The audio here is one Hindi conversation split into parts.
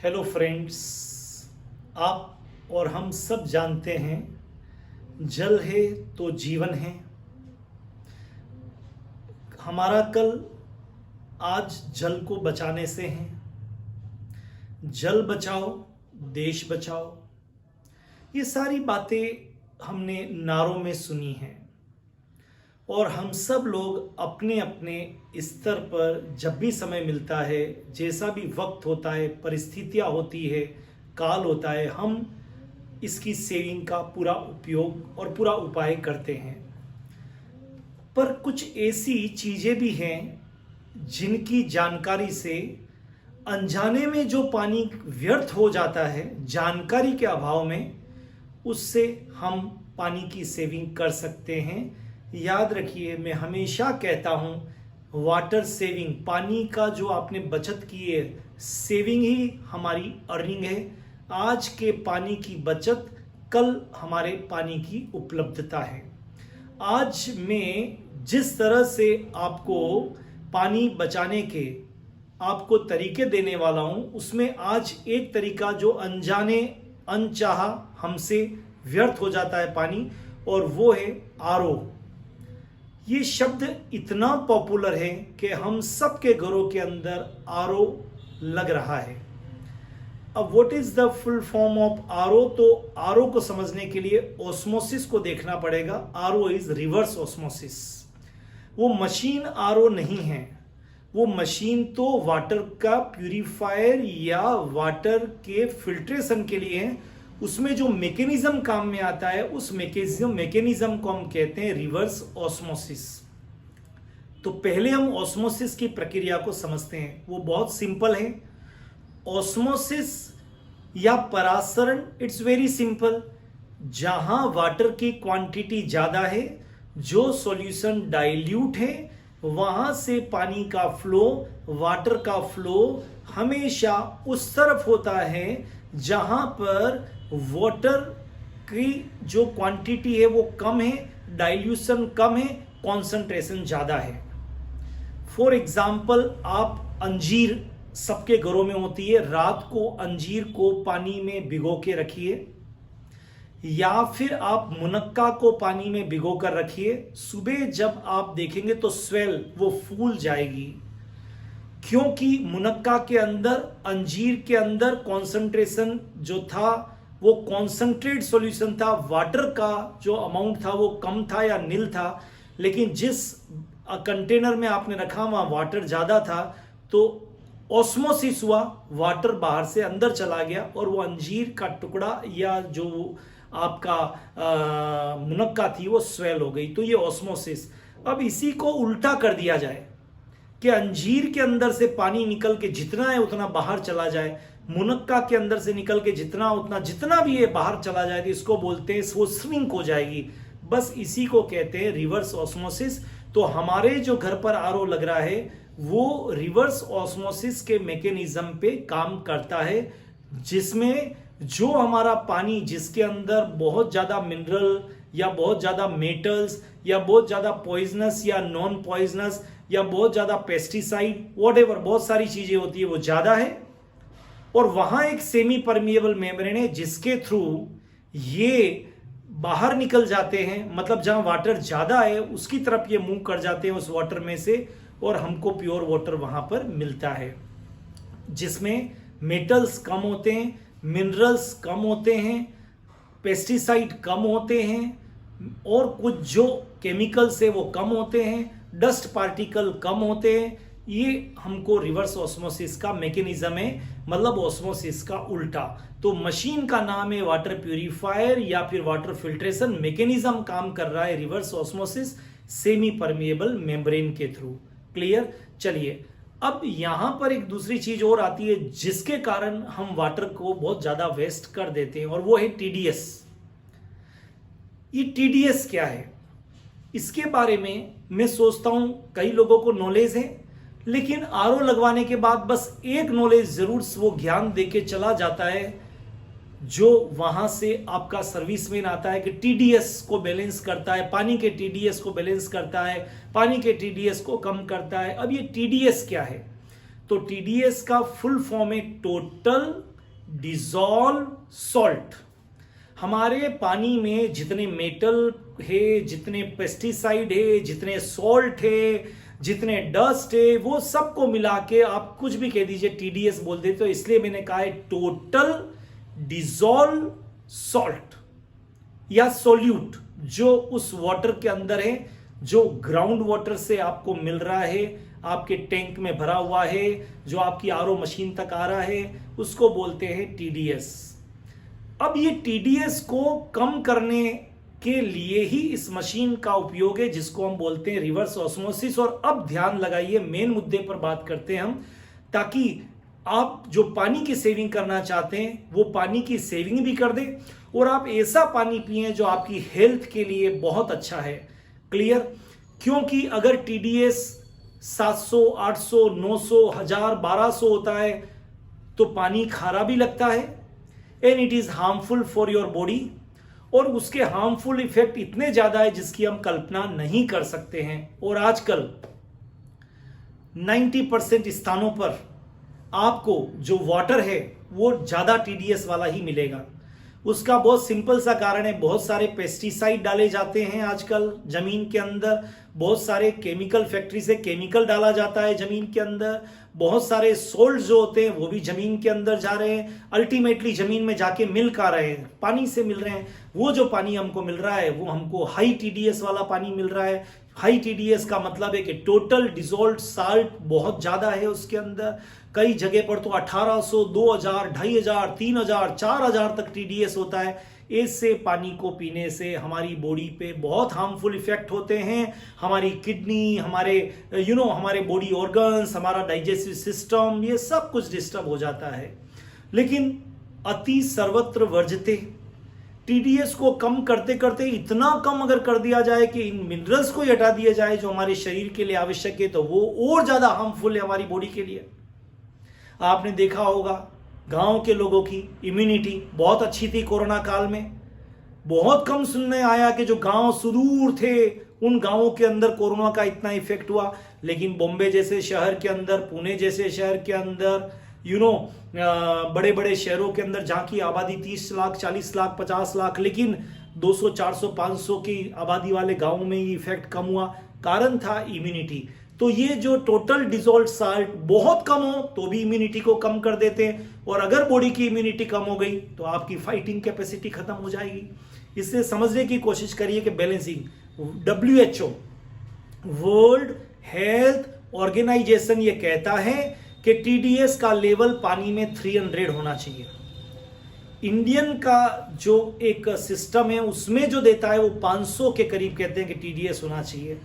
हेलो फ्रेंड्स, आप और हम सब जानते हैं जल है तो जीवन है। हमारा कल आज जल को बचाने से है। जल बचाओ देश बचाओ, ये सारी बातें हमने नारों में सुनी हैं और हम सब लोग अपने अपने स्तर पर जब भी समय मिलता है, जैसा भी वक्त होता है, परिस्थितियाँ होती है, काल होता है, हम इसकी सेविंग का पूरा उपयोग और पूरा उपाय करते हैं। पर कुछ ऐसी चीज़ें भी हैं जिनकी जानकारी से अनजाने में जो पानी व्यर्थ हो जाता है, जानकारी के अभाव में, उससे हम पानी की सेविंग कर सकते हैं। याद रखिए, मैं हमेशा कहता हूँ वाटर सेविंग, पानी का जो आपने बचत की है, सेविंग ही हमारी अर्निंग है। आज के पानी की बचत कल हमारे पानी की उपलब्धता है। आज मैं जिस तरह से आपको पानी बचाने के आपको तरीके देने वाला हूँ, उसमें आज एक तरीका जो अनजाने अनचाहा हमसे व्यर्थ हो जाता है पानी, और वो है आरओ। ये शब्द इतना पॉपुलर है कि हम सबके घरों के अंदर आरओ लग रहा है। अब what is the full form of RO? तो आरओ को समझने के लिए ऑस्मोसिस को देखना पड़ेगा। RO is reverse osmosis. वो मशीन आरओ नहीं है, वो मशीन तो वाटर का प्यूरिफायर या वाटर के फिल्ट्रेशन के लिए है। उसमें जो मैकेनिज्म काम में आता है, उस मैकेनिज्म को हम कहते हैं रिवर्स ऑस्मोसिस। तो पहले हम ऑस्मोसिस की प्रक्रिया को समझते हैं। वो बहुत सिंपल है। ऑस्मोसिस या परासरण, इट्स वेरी सिंपल। जहां वाटर की क्वांटिटी ज्यादा है, जो सॉल्यूशन डाइल्यूट है, वहां से पानी का फ्लो, वाटर का फ्लो हमेशा उस तरफ होता है जहां पर वाटर की जो क्वांटिटी है वो कम है, डाइल्यूशन कम है, कॉन्सेंट्रेशन ज्यादा है। फॉर एग्जाम्पल, आप अंजीर सबके घरों में होती है। रात को अंजीर को पानी में भिगो के रखिए, या फिर आप मुनक्का को पानी में भिगो कर रखिए। सुबह जब आप देखेंगे तो स्वेल, वो फूल जाएगी, क्योंकि मुनक्का के अंदर, अंजीर के अंदर कॉन्सेंट्रेशन जो था वो कॉन्सेंट्रेट सॉल्यूशन था। वाटर का जो अमाउंट था वो कम था या नील था, लेकिन जिस कंटेनर में आपने रखा वहां वाटर ज्यादा था, तो ऑस्मोसिस हुआ, वाटर बाहर से अंदर चला गया और वो अंजीर का टुकड़ा या जो आपका मुनक्का थी वो स्वेल हो गई। तो ये ऑस्मोसिस। अब इसी को उल्टा कर दिया जाए कि अंजीर के अंदर से पानी निकल के जितना है उतना बाहर चला जाए, मुनक्का के अंदर से निकल के जितना भी ये बाहर चला जाए, तो इसको बोलते हैं वो स्विंग हो जाएगी। बस इसी को कहते हैं रिवर्स ऑस्मोसिस। तो हमारे जो घर पर आरओ लग रहा है वो रिवर्स ऑस्मोसिस के मैकेनिज्म पे काम करता है, जिसमें जो हमारा पानी, जिसके अंदर बहुत ज्यादा मिनरल या बहुत ज्यादा मेटल्स या बहुत ज्यादा पॉइजनस या नॉन पॉइजनस या बहुत ज्यादा पेस्टिसाइड, व्हाटएवर, बहुत सारी चीजें होती है, वो ज्यादा है। और वहां एक सेमी परमिएबल मेम्ब्रेन है जिसके थ्रू ये बाहर निकल जाते हैं। मतलब जहां वाटर ज्यादा है उसकी तरफ ये मूव कर जाते हैं उस वाटर में से, और हमको प्योर वाटर वहां पर मिलता है, जिसमें मेटल्स कम होते हैं, मिनरल्स कम होते हैं, पेस्टिसाइड कम होते हैं, और कुछ जो केमिकल्स है वो कम होते हैं, डस्ट पार्टिकल कम होते हैं। ये हमको रिवर्स ऑस्मोसिस का मैकेनिज्म है, मतलब ऑस्मोसिस का उल्टा। तो मशीन का नाम है वाटर प्यूरिफायर या फिर वाटर फिल्ट्रेशन। मैकेनिज्म काम कर रहा है reverse osmosis, semi permeable membrane के थ्रू। क्लियर? चलिए, अब यहां पर एक दूसरी चीज और आती है जिसके कारण हम वाटर को बहुत ज्यादा वेस्ट कर देते हैं, और वो है टीडीएस। ये टीडीएस क्या है, इसके बारे में मैं सोचता हूं कई लोगों को नॉलेज है, लेकिन आरओ लगवाने के बाद बस एक नॉलेज जरूर वो ज्ञान देके चला जाता है, जो वहां से आपका सर्विसमैन आता है कि टीडीएस को बैलेंस करता है, पानी के टीडीएस को बैलेंस करता है, पानी के टीडीएस को कम करता है। अब ये टीडीएस क्या है? तो टीडीएस का फुल फॉर्म है टोटल डिजॉल्व सॉल्ट। हमारे पानी में जितने मेटल है, जितने पेस्टिसाइड है, जितने सॉल्ट है, जितने डस्ट है, वो सबको मिला के आप कुछ भी कह दीजिए, टीडीएस बोल देते। तो इसलिए मैंने कहा है टोटल डिजॉल्व सॉल्ट या सोल्यूट, जो उस वाटर के अंदर है, जो ग्राउंड वाटर से आपको मिल रहा है, आपके टैंक में भरा हुआ है, जो आपकी आरओ मशीन तक आ रहा है, उसको बोलते हैं टीडीएस। अब ये टीडीएस को कम करने के लिए ही इस मशीन का उपयोग है, जिसको हम बोलते हैं रिवर्स ऑस्मोसिस। और अब ध्यान लगाइए, मेन मुद्दे पर बात करते हैं हम, ताकि आप जो पानी की सेविंग करना चाहते हैं वो पानी की सेविंग भी कर दें और आप ऐसा पानी पिएं जो आपकी हेल्थ के लिए बहुत अच्छा है। क्लियर? क्योंकि अगर टीडीएस 700, 800, 900, 1000, 1200 होता है तो पानी खारा भी लगता है and it is harmful for your body, और उसके हार्मफुल इफेक्ट इतने ज्यादा है जिसकी हम कल्पना नहीं कर सकते हैं। और आजकल 90% स्थानों पर आपको जो वाटर है वो ज्यादा टीडीएस वाला ही मिलेगा। उसका बहुत सिंपल सा कारण है, बहुत सारे पेस्टिसाइड डाले जाते हैं आजकल जमीन के अंदर, बहुत सारे केमिकल फैक्ट्री से केमिकल डाला जाता है जमीन के अंदर, बहुत सारे सोल्ट जो होते हैं वो भी जमीन के अंदर जा रहे हैं, अल्टीमेटली जमीन में जाके मिल का रहे हैं, पानी से मिल रहे हैं। वो जो पानी हमको मिल रहा है वो हमको हाई टीडीएस वाला पानी मिल रहा है। हाई टीडीएस का मतलब है कि टोटल डिसॉल्व्ड साल्ट बहुत ज्यादा है उसके अंदर। कई जगह पर तो 1800, 2000, 2500, 3000, 4000 तक टीडीएस होता है। इससे पानी को पीने से हमारी बॉडी पे बहुत हार्मफुल इफेक्ट होते हैं। हमारी किडनी, हमारे हमारे बॉडी ऑर्गन्स, हमारा डाइजेस्टिव सिस्टम, ये सब कुछ डिस्टर्ब हो जाता है। लेकिन अति सर्वत्र वर्जते, टीडीएस को कम करते करते इतना कम अगर कर दिया जाए कि इन मिनरल्स को ही हटा दिया जाए जो हमारे शरीर के लिए आवश्यक है, तो वो और ज्यादा हार्मफुल है हमारी बॉडी के लिए। आपने देखा होगा गांव के लोगों की इम्यूनिटी बहुत अच्छी थी कोरोना काल में। बहुत कम सुनने आया कि जो गांव सुदूर थे उन गांवों के अंदर कोरोना का इतना इफेक्ट हुआ। लेकिन बॉम्बे जैसे शहर के अंदर, पुणे जैसे शहर के अंदर, बड़े बड़े शहरों के अंदर जहां की आबादी 30 लाख, 40 लाख, 50 लाख, लेकिन 200, 400, 500 की आबादी वाले गांवों में ये इफेक्ट कम हुआ। कारण था इम्यूनिटी। तो ये जो टोटल डिसॉल्व्ड साल्ट बहुत कम हो तो भी इम्यूनिटी को कम कर देते हैं, और अगर बॉडी की इम्यूनिटी कम हो गई तो आपकी फाइटिंग कैपेसिटी खत्म हो जाएगी। इससे समझने की कोशिश करिए कि balancing, WHO world health organisation ये कहता है कि टीडीएस का लेवल पानी में 300 होना चाहिए। इंडियन का जो एक सिस्टम है उसमें जो देता है वो 500 के करीब कहते हैं कि टीडीएस होना चाहिए।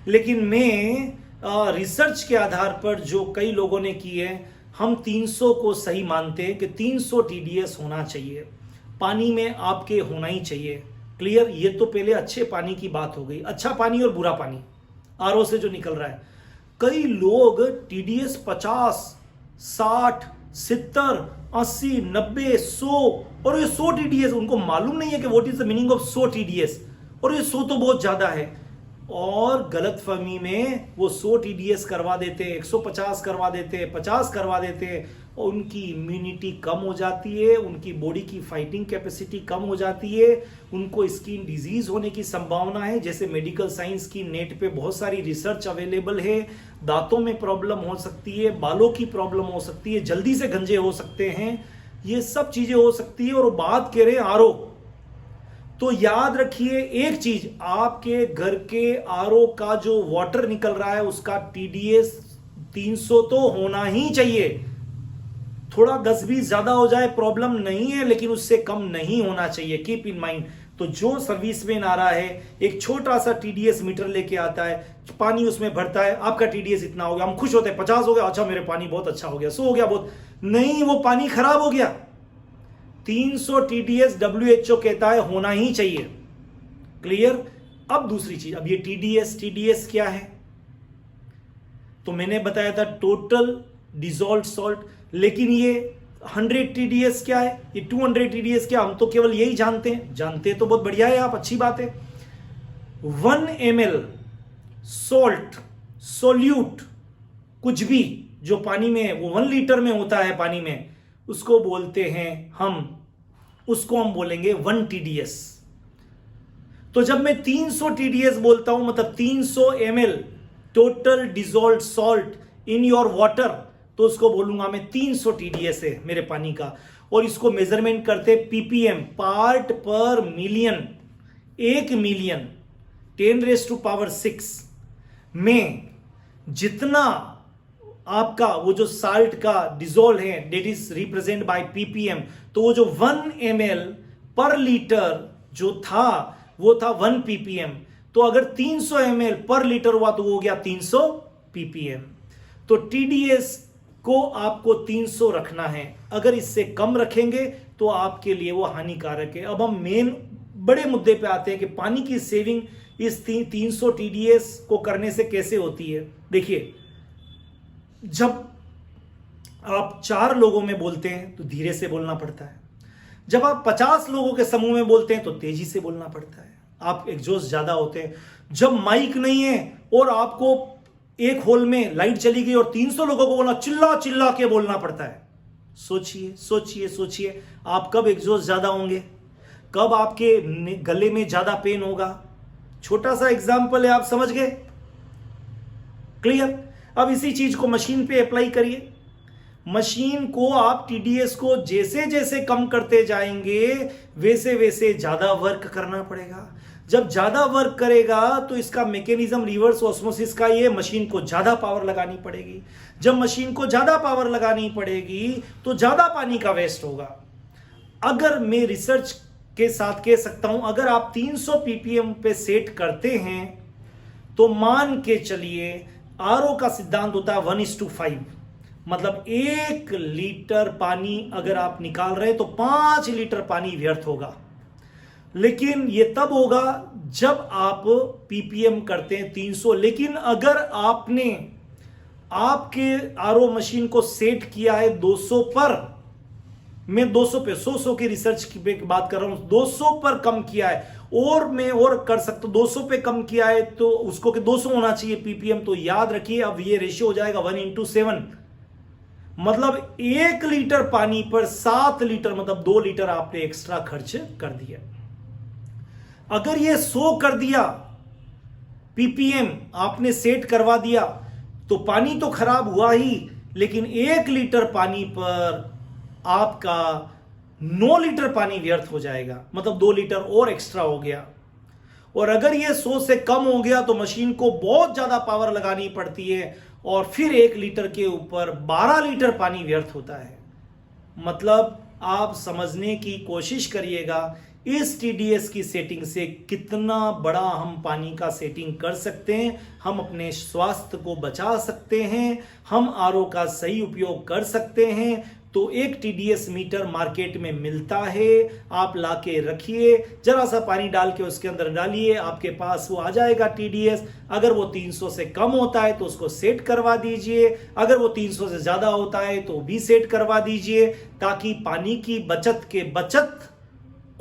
लेकिन मैं रिसर्च के आधार पर जो कई लोगों ने की है, हम 300 को सही मानते हैं कि 300 टीडीएस होना चाहिए पानी में, आपके होना ही चाहिए। क्लियर? ये तो पहले अच्छे पानी की बात हो गई, अच्छा पानी और बुरा पानी आरओ से जो निकल रहा है। कई लोग टीडीएस 50, 60, 70, 80, 90, 100 और ये 100 टीडीएस, उनको मालूम नहीं है कि what is the meaning of 100 TDS, और ये 100 तो बहुत ज्यादा है। और गलतफहमी में वो 100 टीडीएस करवा देते हैं, 150 करवा देते हैं, 50 करवा देते हैं, और उनकी इम्यूनिटी कम हो जाती है, उनकी बॉडी की फाइटिंग कैपेसिटी कम हो जाती है, उनको स्किन डिजीज होने की संभावना है। जैसे मेडिकल साइंस की नेट पे बहुत सारी रिसर्च अवेलेबल है, दांतों में प्रॉब्लम हो सकती है, बालों की प्रॉब्लम हो सकती है, जल्दी से गंजे हो सकते हैं, ये सब चीजें हो सकती है। और बात करें आरओ, तो याद रखिए एक चीज, आपके घर के आरओ का जो वाटर निकल रहा है उसका टीडीएस 300 तो होना ही चाहिए। थोड़ा 10-20 ज्यादा हो जाए प्रॉब्लम नहीं है, लेकिन उससे कम नहीं होना चाहिए, कीप इन माइंड। तो जो सर्विसमैन आ रहा है, एक छोटा सा टीडीएस मीटर लेके आता है, पानी उसमें भरता है, आपका टीडीएस इतना हो गया, हम खुश होते हैं, 50 हो गया, अच्छा मेरे पानी बहुत अच्छा हो गया, 100 हो गया, बहुत नहीं, वो पानी खराब हो गया। 300 टीडीएस WHO कहता है होना ही चाहिए। क्लियर? अब दूसरी चीज, अब ये टीडीएस क्या है? तो मैंने बताया था टोटल डिसॉल्व्ड सॉल्ट, लेकिन ये 100 टीडीएस क्या है, ये 200 टीडीएस क्या, हम तो केवल यही जानते तो बहुत बढ़िया है आप, अच्छी बात है। 1 ml सॉल्ट सोल्यूट कुछ भी जो पानी में, वो 1 लीटर में होता है पानी में, उसको बोलते हैं उसको हम बोलेंगे 1 TDS। तो जब मैं 300 TDS बोलता हूं, मतलब 300 ml total dissolved salt in your water, तो उसको बोलूंगा मैं 300 TDS है मेरे पानी का। और इसको मेजरमेंट करते PPM, पार्ट पर मिलियन। 1 मिलियन 10⁻⁶ में जितना आपका वो जो साल्ट का डिजोल्व है, that is represent by PPM, तो वो जो 1 ml पर लीटर जो था वो था 1 PPM। तो अगर 300 ml पर लीटर हुआ तो वो हो गया 300 PPM। तो TDS को आपको 300 रखना है, अगर इससे कम रखेंगे तो आपके लिए वो हानिकारक है। अब हम मेन बड़े मुद्दे पे आते हैं कि पानी की सेविंग इस 300 TDS को करने से कैसे होती है। देखिए, जब आप 4 लोगों में बोलते हैं तो धीरे से बोलना पड़ता है, जब आप 50 लोगों के समूह में बोलते हैं तो तेजी से बोलना पड़ता है, आप एग्जॉस्ट ज्यादा होते हैं। जब माइक नहीं है और आपको एक हॉल में लाइट चली गई और 300 लोगों को बोलना, चिल्ला चिल्ला के बोलना पड़ता है। सोचिए सोचिए सोचिए, आप कब एग्जॉस्ट ज्यादा होंगे, कब आपके गले में ज्यादा पेन होगा। छोटा सा एग्जांपल है, आप समझ गए? क्लियर? अब इसी चीज को मशीन पे अप्लाई करिए। मशीन को आप TDS को जैसे जैसे कम करते जाएंगे वैसे वैसे ज्यादा वर्क करना पड़ेगा। जब ज्यादा वर्क करेगा तो इसका मैकेनिज्म रिवर्स ऑस्मोसिस का ये, मशीन को ज्यादा पावर लगानी पड़ेगी। जब मशीन को ज्यादा पावर लगानी पड़ेगी तो ज्यादा पानी का वेस्ट होगा। अगर मैं रिसर्च के साथ कह सकता हूं, अगर आप 300 PPM पे सेट करते हैं तो मान के चलिए RO का सिद्धांत होता है 1:5, मतलब 1 लीटर पानी अगर आप निकाल रहे हैं तो 5 लीटर पानी व्यर्थ होगा। लेकिन ये तब होगा जब आप PPM करते हैं 300। लेकिन अगर आपने आपके RO मशीन को सेट किया है 200 पर, मैं 200 पे 100 की रिसर्च की बात कर रहा हूं, 200 पर कम किया है, और मैं और कर सकता हूं 200 पे कम किया है तो उसको कि 200 होना चाहिए PPM। तो याद रखिए अब ये रेशियो हो जाएगा 1:7, मतलब 1 लीटर पानी पर 7 लीटर, मतलब 2 लीटर आपने एक्स्ट्रा खर्च कर दिया। अगर ये 100 कर दिया PPM आपने सेट करवा दिया तो पानी तो खराब हुआ ही, लेकिन 1 लीटर पानी पर आपका 9 लीटर पानी व्यर्थ हो जाएगा, मतलब 2 लीटर और एक्स्ट्रा हो गया। और अगर ये 100 से कम हो गया तो मशीन को बहुत ज्यादा पावर लगानी पड़ती है और फिर 1 लीटर के ऊपर 12 लीटर पानी व्यर्थ होता है। मतलब आप समझने की कोशिश करिएगा इस TDS की सेटिंग से कितना बड़ा हम पानी का सेटिंग कर सकते हैं, हम अपने स्वास्थ्य को बचा सकते हैं, हम RO का सही उपयोग कर सकते हैं। तो एक TDS मीटर मार्केट में मिलता है, आप लाके रखिए, जरा सा पानी डाल के उसके अंदर डालिए, आपके पास वो आ जाएगा TDS। अगर वो 300 से कम होता है तो उसको सेट करवा दीजिए, अगर वो 300 से ज्यादा होता है तो भी सेट करवा दीजिए, ताकि पानी की बचत के बचत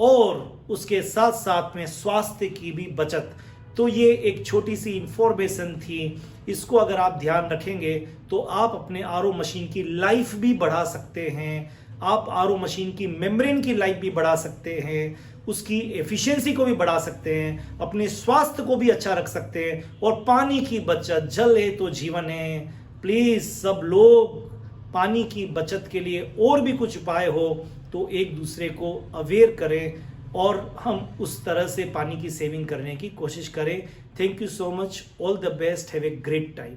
और उसके साथ साथ में स्वास्थ्य की भी बचत। तो ये एक छोटी सी इंफॉर्मेशन थी, इसको अगर आप ध्यान रखेंगे तो आप अपने RO मशीन की लाइफ भी बढ़ा सकते हैं, आप RO मशीन की मेम्ब्रेन की लाइफ भी बढ़ा सकते हैं, उसकी एफिशिएंसी को भी बढ़ा सकते हैं, अपने स्वास्थ्य को भी अच्छा रख सकते हैं। और पानी की बचत, जल है तो जीवन है। प्लीज सब लोग पानी की बचत के लिए और भी कुछ उपाय हो तो एक दूसरे को अवेयर करें और हम उस तरह से पानी की सेविंग करने की कोशिश करें। Thank you so much, all the best, have a great time.